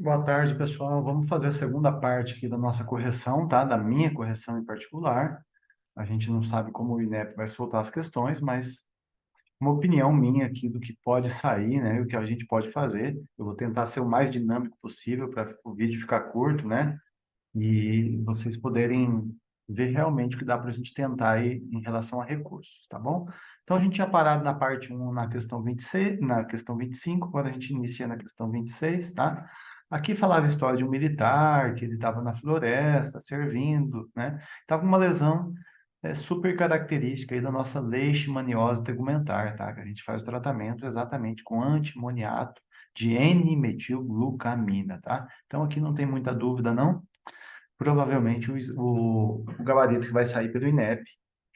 Boa tarde, pessoal. Vamos fazer a segunda parte aqui da nossa correção, tá? Da minha correção em particular. A gente não sabe como o INEP vai soltar as questões, mas uma opinião minha aqui do que pode sair, né? O que a gente pode fazer. Eu vou tentar ser o mais dinâmico possível para o vídeo ficar curto, né? E vocês poderem ver realmente o que dá para a gente tentar aí em relação a recursos, tá bom? Então, a gente tinha parado na parte um na questão 26, na questão 25, quando a gente inicia na questão 26, tá? Aqui falava a história de um militar, que ele estava na floresta, servindo, né? Estava com uma lesão super característica aí da nossa leishmaniose tegumentar, tá? Que a gente faz o tratamento exatamente com antimoniato de N-metilglucamina, tá? Então, aqui não tem muita dúvida, não. Provavelmente o gabarito que vai sair pelo INEP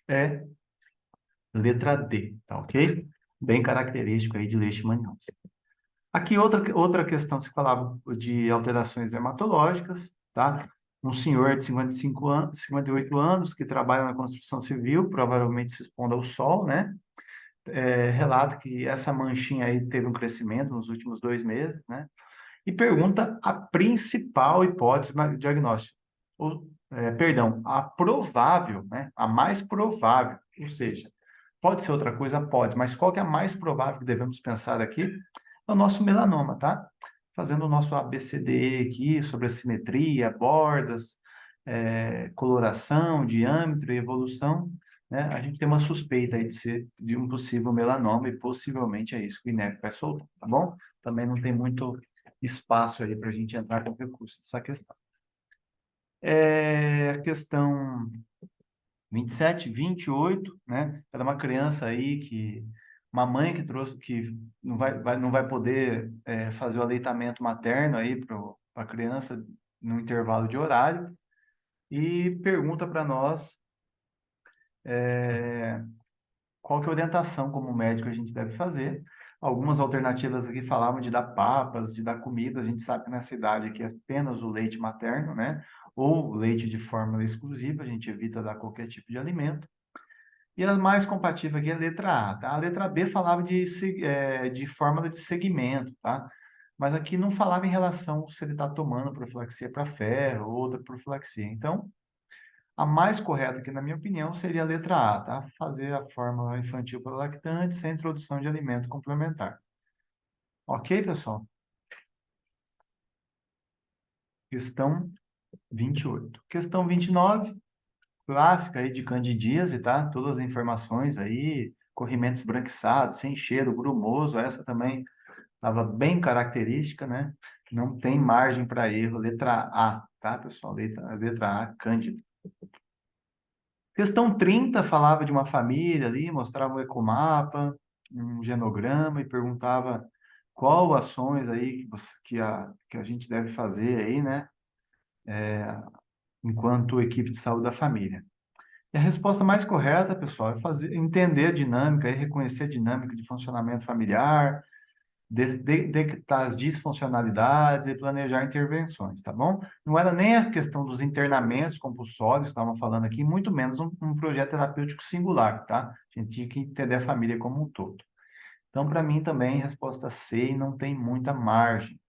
é letra D, tá ok? Bem característico aí de leishmaniose. Aqui outra questão, se falava de alterações dermatológicas, tá? Um senhor de 55 anos, 58 anos que trabalha na construção civil, provavelmente se expondo ao sol, né? Relata que essa manchinha aí teve um crescimento nos últimos 2 meses, né? E pergunta a principal hipótese diagnóstica. Perdão, a provável, né? A mais provável, ou seja, pode ser outra coisa? Pode, mas qual que é a mais provável que devemos pensar aqui? É o nosso melanoma, tá? Fazendo o nosso ABCDE aqui sobre a simetria, bordas, coloração, diâmetro e evolução, né? A gente tem uma suspeita aí de ser de um possível melanoma e possivelmente é isso que o INEP vai soltar, tá bom? Também não tem muito espaço aí para a gente entrar com recurso nessa questão. A questão 27, 28, né? Era uma criança aí uma mãe que trouxe, que não vai poder fazer o aleitamento materno aí para a criança no intervalo de horário e pergunta para nós qual que é a orientação como médico a gente deve fazer. Algumas alternativas aqui falavam de dar papas, de dar comida. A gente sabe que nessa idade aqui é apenas o leite materno, né? Ou leite de fórmula exclusiva, a gente evita dar qualquer tipo de alimento. E a mais compatível aqui é a letra A, tá? A letra B falava de fórmula de segmento, tá? Mas aqui não falava em relação se ele está tomando profilaxia para ferro ou outra profilaxia. Então, a mais correta aqui, na minha opinião, seria a letra A, tá? Fazer a fórmula infantil para lactante sem introdução de alimento complementar. Ok, pessoal? Questão 28. Questão 29, clássica aí de candidíase, tá? Todas as informações aí, corrimento esbranquiçado, sem cheiro, grumoso, essa também estava bem característica, né? Não tem margem para erro. Letra A, tá, pessoal? Letra A, Cândido. Questão 30 falava de uma família ali, mostrava um ecomapa, um genograma e perguntava qual ações aí que a gente deve fazer aí, né? Enquanto equipe de saúde da família. E a resposta mais correta, pessoal, é entender a dinâmica e reconhecer a dinâmica de funcionamento familiar, detectar as disfuncionalidades e planejar intervenções, tá bom? Não era nem a questão dos internamentos compulsórios que estavam falando aqui, muito menos um projeto terapêutico singular, tá? A gente tinha que entender a família como um todo. Então, para mim também, resposta C e não tem muita margem.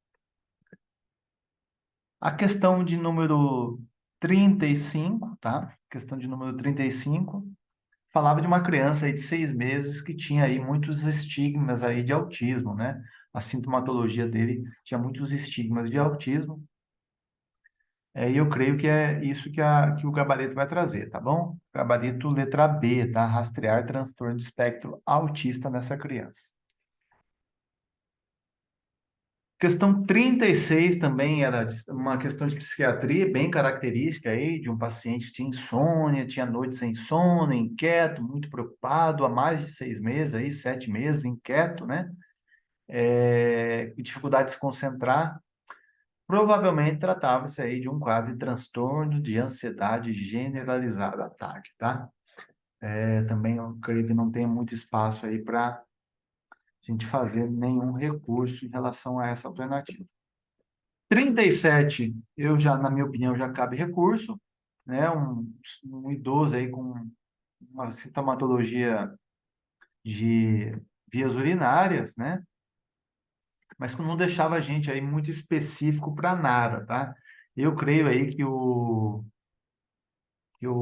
A questão de número 35, tá? Questão de número 35 falava de uma criança aí de 6 meses que tinha aí muitos estigmas aí de autismo, né? A sintomatologia dele tinha muitos estigmas de autismo. E eu creio que é isso que o gabarito vai trazer, tá bom? Gabarito letra B, tá? Rastrear transtorno de espectro autista nessa criança. Questão 36 também era uma questão de psiquiatria bem característica aí, de um paciente que tinha insônia, tinha noites sem sono, inquieto, muito preocupado, há mais de 6 meses, aí, 7 meses, inquieto, né? Dificuldade de se concentrar. Provavelmente tratava-se aí de um quadro de transtorno de ansiedade generalizada, ataque, tá? Também eu creio que não tem muito espaço aí para a gente fazer nenhum recurso em relação a essa alternativa. 37, na minha opinião, já cabe recurso, né? Um idoso aí com uma sintomatologia de vias urinárias, né? mas que não deixava a gente aí muito específico para nada, tá? Eu creio aí que o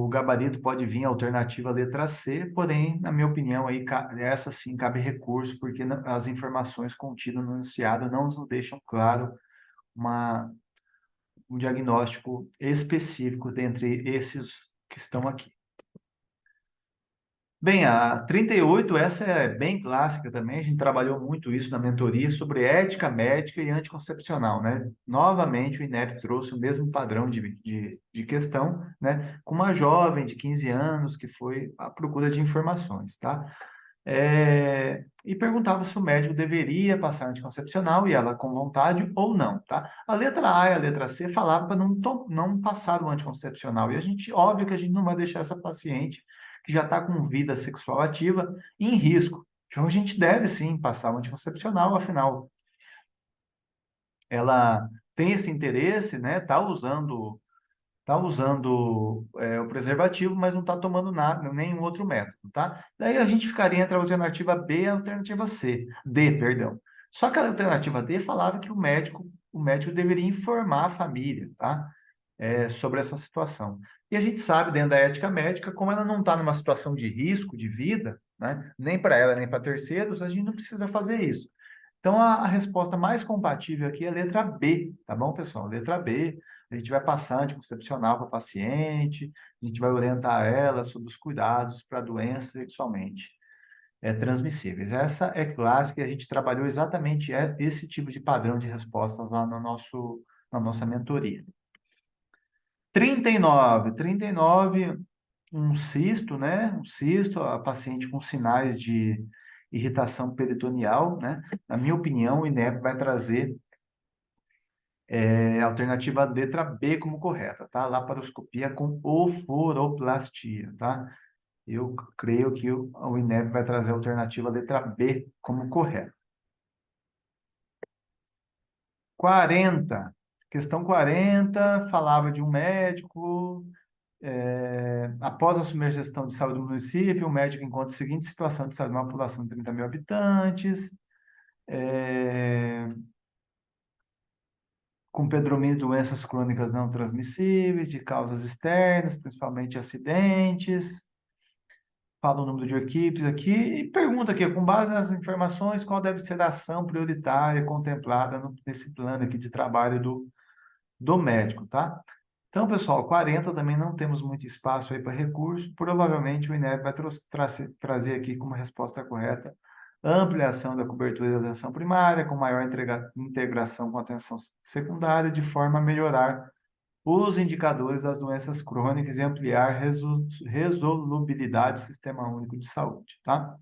gabarito pode vir a alternativa letra C, porém, na minha opinião, aí, essa sim cabe recurso, porque as informações contidas no enunciado não nos deixam claro uma, um diagnóstico específico dentre esses que estão aqui. Bem, a 38, essa é bem clássica também, a gente trabalhou muito isso na mentoria sobre ética médica e anticoncepcional, né? Novamente, o INEP trouxe o mesmo padrão de questão, né? Com uma jovem de 15 anos que foi à procura de informações, tá? E perguntava se o médico deveria passar anticoncepcional e ela com vontade ou não, tá? A letra A e a letra C falavam para não passar o anticoncepcional. E a gente, óbvio que a gente não vai deixar essa paciente que já está com vida sexual ativa em risco. Então a gente deve sim passar o anticoncepcional, afinal, ela tem esse interesse, né? Tá usando o preservativo, mas não está tomando nada, nenhum outro método, tá? Daí a gente ficaria entre a alternativa B e a alternativa C, D, perdão. Só que a alternativa D falava que o médico deveria informar a família, tá? Sobre essa situação. E a gente sabe, dentro da ética médica, como ela não está numa situação de risco de vida, né? Nem para ela, nem para terceiros, a gente não precisa fazer isso. Então, a resposta mais compatível aqui é a letra B, tá bom, pessoal? Letra B, a gente vai passar anticoncepcional para a paciente, a gente vai orientar ela sobre os cuidados para doenças sexualmente transmissíveis. Essa é clássica e a gente trabalhou exatamente esse tipo de padrão de respostas lá na nossa mentoria. 39, um cisto, né? Um cisto, a paciente com sinais de irritação peritoneal, né? Na minha opinião, o INEP vai trazer a alternativa letra B como correta, tá? Laparoscopia com oforoplastia, tá? Eu creio que o INEP vai trazer a alternativa letra B como correta. 40. Questão 40 falava de um médico. Após assumir a gestão de saúde do município, o médico encontra a seguinte situação de saúde de uma população de 30 mil habitantes, é, com predomínio de doenças crônicas não transmissíveis, de causas externas, principalmente acidentes. Fala o número de equipes aqui e pergunta aqui, com base nas informações, qual deve ser a ação prioritária contemplada nesse plano aqui de trabalho do médico, tá? Então, pessoal, 40 também não temos muito espaço aí para recurso. Provavelmente o INEP vai trazer aqui como resposta correta ampliação da cobertura da atenção primária, com maior integração com a atenção secundária, de forma a melhorar os indicadores das doenças crônicas e ampliar resolubilidade do Sistema Único de Saúde, tá?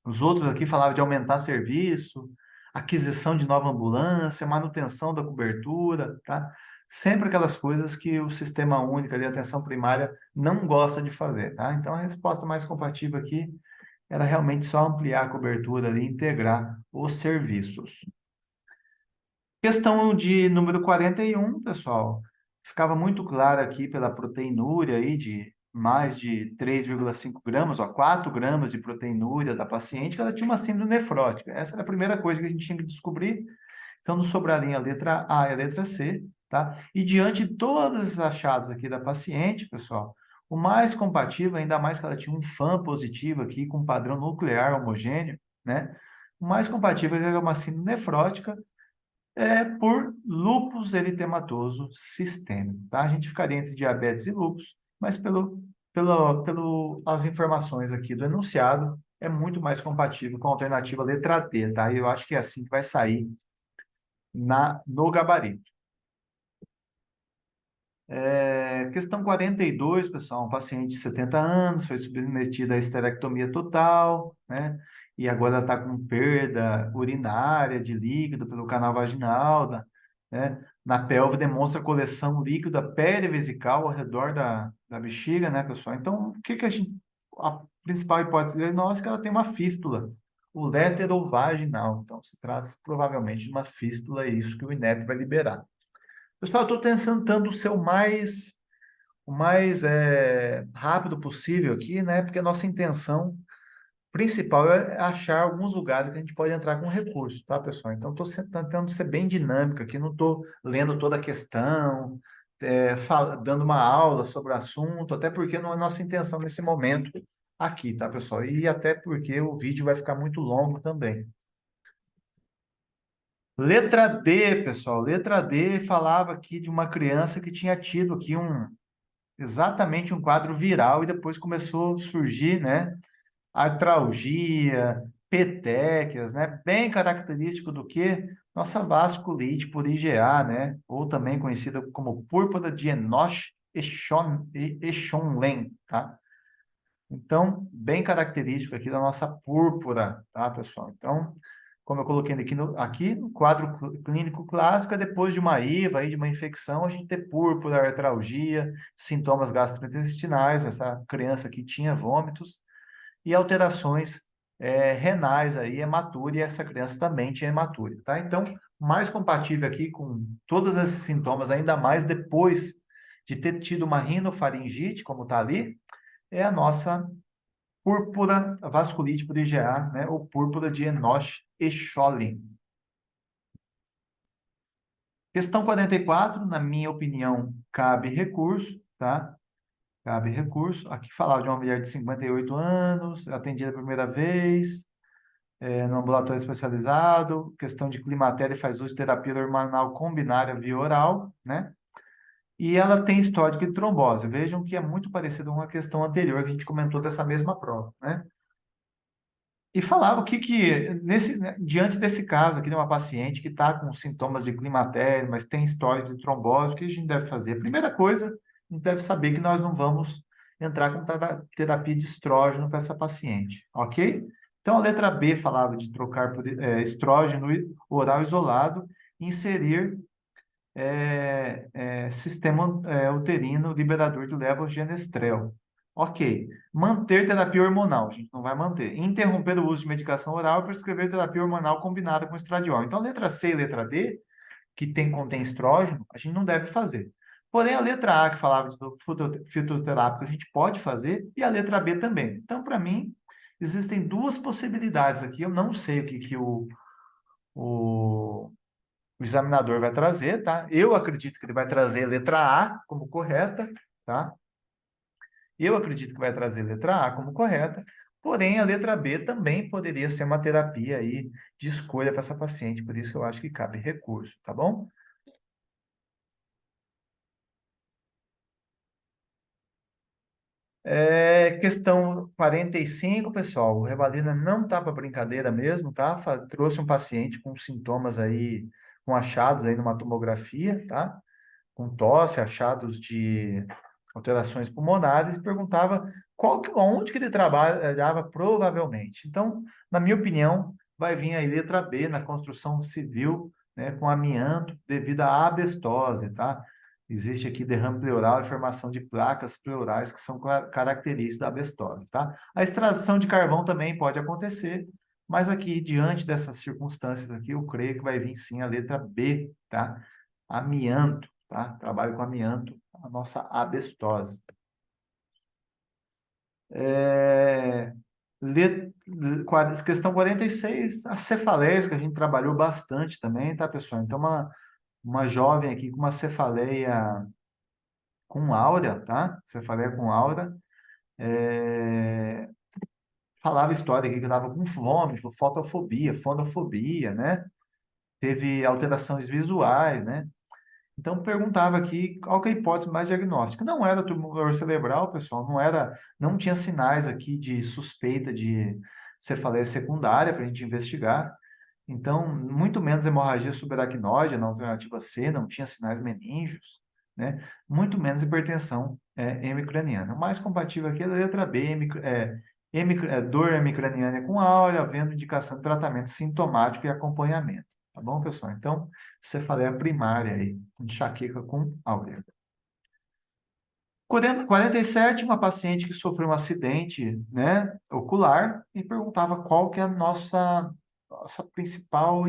Os outros aqui falavam de aumentar serviço, aquisição de nova ambulância, manutenção da cobertura, tá? Sempre aquelas coisas que o Sistema Único de Atenção Primária não gosta de fazer, tá? Então, a resposta mais compatível aqui era realmente só ampliar a cobertura ali, e integrar os serviços. Questão de número 41, pessoal, ficava muito claro aqui pela proteinúria aí de mais de 3,5 gramas, ó, 4 gramas de proteinúria da paciente, que ela tinha uma síndrome nefrótica. Essa era a primeira coisa que a gente tinha que descobrir. Então, nos sobraria a letra A e a letra C, tá? E diante de todos os achados aqui da paciente, pessoal, o mais compatível, ainda mais que ela tinha um FAM positivo aqui, com padrão nuclear homogêneo, né? O mais compatível era uma síndrome nefrótica por lúpus eritematoso sistêmico, tá? A gente ficaria entre diabetes e lúpus, mas pelo as informações aqui do enunciado, é muito mais compatível com a alternativa letra D, tá? E eu acho que é assim que vai sair no gabarito. Questão 42, pessoal, um paciente de 70 anos, foi submetida à esterectomia total, né? E agora está com perda urinária de líquido pelo canal vaginal, né? Na pelve demonstra coleção líquida perivesical ao redor da bexiga, né, pessoal? Então, a principal hipótese diagnóstica, ela tem uma fístula ureterovaginal. Então, se trata provavelmente de uma fístula, é isso que o INEP vai liberar. Pessoal, eu estou tentando ser o mais rápido possível aqui, né? Porque a nossa intenção principal é achar alguns lugares que a gente pode entrar com recurso, tá, pessoal? Então, estou tentando ser bem dinâmico aqui, não estou lendo toda a questão, dando uma aula sobre o assunto, até porque não é nossa intenção nesse momento aqui, tá, pessoal? E até porque o vídeo vai ficar muito longo também. Letra D, pessoal. Letra D falava aqui de uma criança que tinha tido aqui exatamente um quadro viral e depois começou a surgir, né? Artralgia, petequias, né? Bem característico do que? Nossa vasculite por IgA, né? Ou também conhecida como púrpura de Enoch-Schönlein, tá? Então, bem característico aqui da nossa púrpura, tá, pessoal? Então, como eu coloquei aqui no quadro clínico clássico, é depois de uma IVA, aí, de uma infecção, a gente ter púrpura, artralgia, sintomas gastrointestinais, essa criança aqui tinha vômitos, e alterações renais aí, hematúria, e essa criança também tinha hematúria, tá? Então, mais compatível aqui com todos esses sintomas, ainda mais depois de ter tido uma rinofaringite, como está ali, é a nossa púrpura vasculite por IgA, né? Ou púrpura de Enoch-Schönlein. Questão 44, na minha opinião, cabe recurso, tá? Cabe recurso. Aqui falava de uma mulher de 58 anos, atendida a primeira vez, no ambulatório especializado, questão de climatéria, faz uso de terapia hormonal combinária via oral, né? E ela tem histórico de trombose. Vejam que é muito parecido com a questão anterior que a gente comentou dessa mesma prova, né? E falava o diante desse caso aqui de uma paciente que está com sintomas de climatério, mas tem histórico de trombose, o que a gente deve fazer? A primeira coisa, a gente deve saber que nós não vamos entrar com terapia de estrógeno para essa paciente, ok? Então, a letra B falava de trocar por estrógeno oral isolado e inserir sistema uterino liberador de levogenestrel. Ok. Manter terapia hormonal, a gente não vai manter. Interromper o uso de medicação oral e prescrever terapia hormonal combinada com estradiol. Então, letra C e letra D, que contém estrógeno, a gente não deve fazer. Porém, a letra A, que falava do fitoterápico, a gente pode fazer, e a letra B também. Então, para mim, existem duas possibilidades aqui. Eu não sei o que o o examinador vai trazer, tá? Eu acredito que ele vai trazer letra A como correta, tá? Eu acredito que vai trazer letra A como correta, porém a letra B também poderia ser uma terapia aí de escolha para essa paciente, por isso que eu acho que cabe recurso, tá bom? Questão 45, pessoal. O Revalina não tá para brincadeira mesmo, tá? Trouxe um paciente com sintomas aí, com achados aí numa tomografia, tá? Com tosse, achados de alterações pulmonares, e perguntava onde que ele trabalhava provavelmente. Então, na minha opinião, vai vir aí letra B na construção civil, né, com amianto devido à asbestose, tá? Existe aqui derrame pleural e formação de placas pleurais que são características da asbestose, tá? A extração de carvão também pode acontecer, mas aqui, diante dessas circunstâncias aqui, eu creio que vai vir sim a letra B, tá? Amianto, tá? Trabalho com amianto, a nossa asbestose. É, questão 46, a cefaleia, que a gente trabalhou bastante também, tá, pessoal? Então, uma jovem aqui com uma cefaleia com áurea, tá? Cefaleia com áurea, é, falava história aqui que estava com vômito, fotofobia, fonofobia, né? Teve alterações visuais, né? Então, perguntava aqui qual que é a hipótese mais diagnóstica. Não era tumor cerebral, pessoal, não tinha sinais aqui de suspeita de cefaleia secundária para a gente investigar. Então, muito menos hemorragia subaracnoide na alternativa C, não tinha sinais meníngeos, né? Muito menos hipertensão hemicraniana. O mais compatível aqui é a letra B, dor hemicraniana com áurea, havendo indicação de tratamento sintomático e acompanhamento. Tá bom, pessoal? Então, cefaleia primária aí, enxaqueca com áurea. 47, uma paciente que sofreu um acidente, né, ocular e perguntava qual que é a nossa principal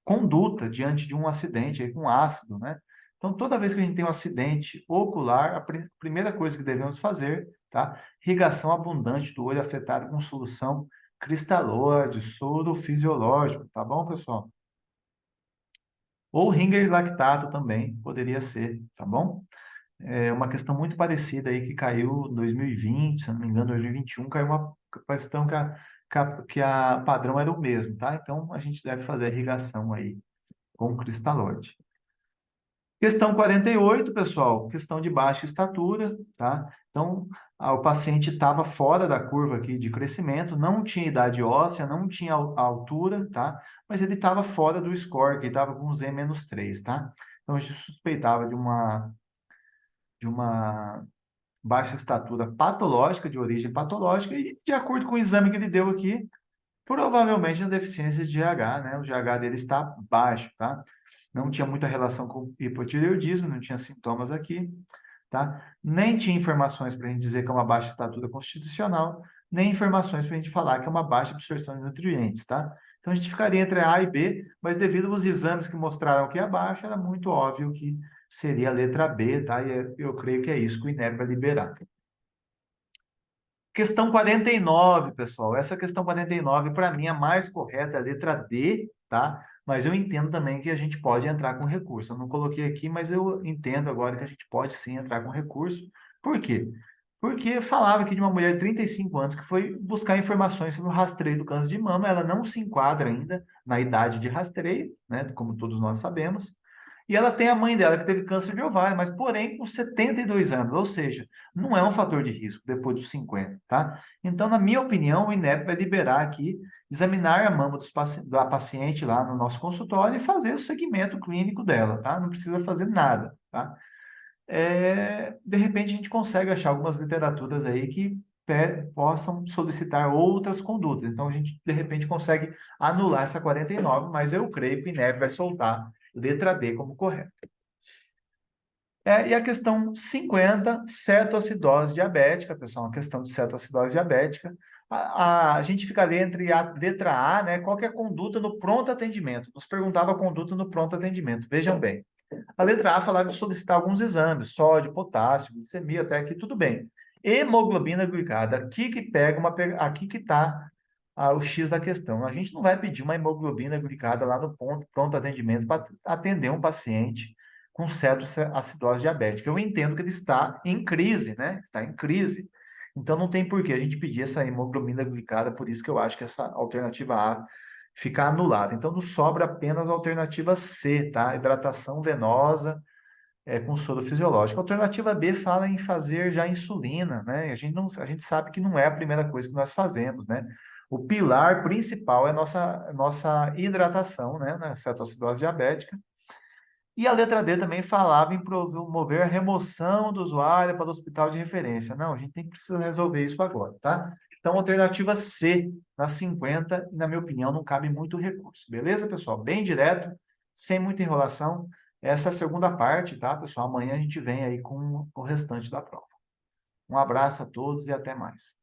conduta diante de um acidente aí, com ácido, né? Então, toda vez que a gente tem um acidente ocular, a primeira coisa que devemos fazer tá? Irrigação abundante do olho afetado com solução cristalóide, soro fisiológico, tá bom, pessoal? Ou Ringer lactato também poderia ser, tá bom? É uma questão muito parecida aí que caiu em 2020, se não me engano, 2021, caiu uma questão que a padrão era o mesmo, tá? Então a gente deve fazer a irrigação aí com cristalóide. Questão 48, pessoal, questão de baixa estatura, tá? Então, o paciente estava fora da curva aqui de crescimento, não tinha idade óssea, não tinha a altura, tá? Mas ele estava fora do score, que estava com Z-3, tá? Então, a gente suspeitava de uma baixa estatura patológica, de origem patológica, e de acordo com o exame que ele deu aqui, provavelmente uma deficiência de GH, né? O GH dele está baixo, tá? Não tinha muita relação com hipotireoidismo, não tinha sintomas aqui, tá? Nem tinha informações para a gente dizer que é uma baixa estatura constitucional, nem informações para a gente falar que é uma baixa absorção de nutrientes, tá? Então a gente ficaria entre A e B, mas devido aos exames que mostraram que é baixa, era muito óbvio que seria a letra B, tá? E eu creio que é isso que o INEP vai liberar. Questão 49, pessoal. Essa questão 49, para mim, a mais correta é a letra D, tá? Mas eu entendo também que a gente pode entrar com recurso. Eu não coloquei aqui, mas eu entendo agora que a gente pode sim entrar com recurso. Por quê? Porque falava aqui de uma mulher de 35 anos que foi buscar informações sobre o rastreio do câncer de mama. Ela não se enquadra ainda na idade de rastreio, né? Como todos nós sabemos. E ela tem a mãe dela que teve câncer de ovário, mas porém com 72 anos, ou seja, não é um fator de risco depois dos 50, tá? Então, na minha opinião, o INEP vai liberar aqui, examinar a mama da paciente lá no nosso consultório e fazer o segmento clínico dela, tá? Não precisa fazer nada, tá? De repente, a gente consegue achar algumas literaturas aí que possam solicitar outras condutas. Então, a gente, de repente, consegue anular essa 49, mas eu creio que o INEP vai soltar letra D como correta. E a questão 50, cetoacidose diabética, pessoal, a questão de cetoacidose diabética. A gente ficaria entre a letra A, né? Qual que é a conduta no pronto atendimento? Nos perguntava a conduta no pronto atendimento. Vejam bem. A letra A falava de solicitar alguns exames, sódio, potássio, glicemia, até aqui tudo bem. Hemoglobina glicada, aqui que aqui que está o X da questão. A gente não vai pedir uma hemoglobina glicada lá no pronto atendimento para atender um paciente com cetoacidose diabética. Eu entendo que ele está em crise, né? Está em crise. Então não tem por que a gente pedir essa hemoglobina glicada, por isso que eu acho que essa alternativa A fica anulada. Então nos sobra apenas a alternativa C, tá? Hidratação venosa com soro fisiológico. A alternativa B fala em fazer já insulina, né? A gente sabe que não é a primeira coisa que nós fazemos, né? O pilar principal é nossa hidratação, né? Na cetoacidose diabética. E a letra D também falava em promover a remoção do usuário para o hospital de referência. Não, a gente tem que precisar resolver isso agora, tá? Então, alternativa C, na 50, e na minha opinião, não cabe muito recurso. Beleza, pessoal? Bem direto, sem muita enrolação. Essa é a segunda parte, tá, pessoal? Amanhã a gente vem aí com o restante da prova. Um abraço a todos e até mais.